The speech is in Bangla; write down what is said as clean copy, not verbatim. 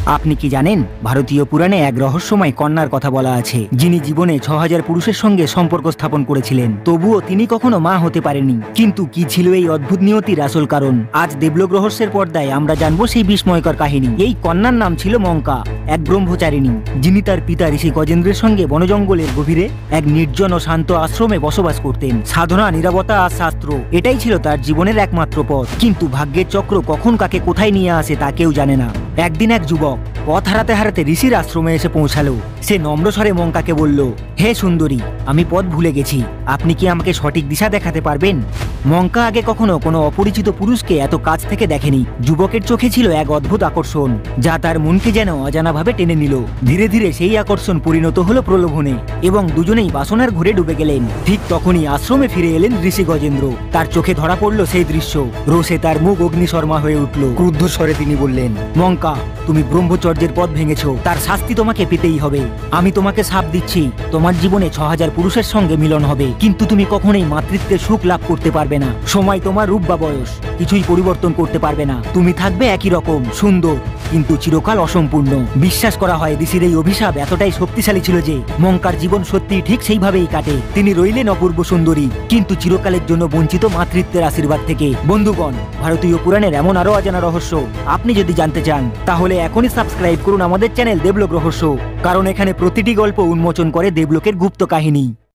আপনি কি জানেন, ভারতীয় পুরাণে এক রহস্যময় কন্যার কথা বলা আছে, যিনি জীবনে ৬০০০ পুরুষের সঙ্গে সম্পর্ক স্থাপন করেছিলেন, তবুও তিনি কখনো মা হতে পারেননি। কিন্তু কি ছিল এই অদ্ভুত নিয়তির আসল কারণ? আজ দেবলোক রহস্যের পর্দায় আমরা জানবো সেই বিস্ময়কর কাহিনী। এই কন্যার নাম ছিল মঙ্কা, এক ব্রহ্মচারিণী, যিনি তার পিতা ঋষি গজেন্দ্রের সঙ্গে বনজঙ্গলের গভীরে এক নির্জন ও শান্ত আশ্রমে বসবাস করতেন। সাধনা, নীরবতা আর শাস্ত্র, এটাই ছিল তার জীবনের একমাত্র পথ। কিন্তু ভাগ্যের চক্র কখন কাকে কোথায় নিয়ে আসে তা কেউ জানে না। একদিন এক যুবক পথ হারাতে হারাতে ঋষির আশ্রমে এসে পৌঁছালো। সে নম্র স্বরে মঙ্কাকে বলল, হে সুন্দরী, আমি পথ ভুলে গেছি, আপনি কি আমাকে সঠিক দিশা দেখাতে পারবেন? মঙ্কা আগে কখনো কোনো অপরিচিত পুরুষকে এত কাছ থেকে দেখেনি। যুবকের চোখে ছিল এক অদ্ভুত আকর্ষণ, যা তার মনকে যেন অজানাভাবে টেনে নিল। ধীরে ধীরে সেই আকর্ষণ পরিণত হলো প্রলোভনে, এবং দুজনেই বাসনার ঘুরে ডুবে গেলেন। ঠিক তখনই আশ্রমে ফিরে এলেন ঋষি গজেন্দ্র। তার চোখে ধরা পড়ল সেই দৃশ্য। রোষে তার মুখ অগ্নিশর্মা হয়ে উঠল। ক্রুদ্ধ স্বরে তিনি বললেন, মঙ্কা, তুমি ব্রহ্মচর্যের পথ ভেঙেছ, তার শাস্তি তোমাকে পেতেই হবে। আমি তোমাকে শাপ দিচ্ছি, তোমার জীবনে ৬০০০ পুরুষের সঙ্গে মিলন হবে, কিন্তু তুমি কখনোই মাতৃত্বের সুখ লাভ করতে পারবে না। সময়, তোমার রূপ বা বয়স কিছুই পরিবর্তন করতে পারবে না। তুমি থাকবে একই রকম সুন্দর, কিন্তু চিরকাল অসম্পূর্ণ। বিশ্বাস করা হয় ঋষির এই অভিশাপ এতটাই শক্তিশালী ছিল যে মঙ্কার জীবন সত্যি ঠিক সেইভাবেই কাটে। তিনি রইলেন অপূর্ব সুন্দরী, কিন্তু চিরকালের জন্য বঞ্চিত মাতৃত্বের আশীর্বাদ থেকে। বন্ধুগণ, ভারতীয় পুরাণের এমন আরো অজানা রহস্য আপনি যদি জানতে চান, তাহলে এখনই সাবস্ক্রাইব করুন আমাদের চ্যানেল দেবলোক রহস্য, কারণ এখানে প্রতিটি গল্প উন্মোচন করে দেবলোকের গুপ্ত কাহিনী।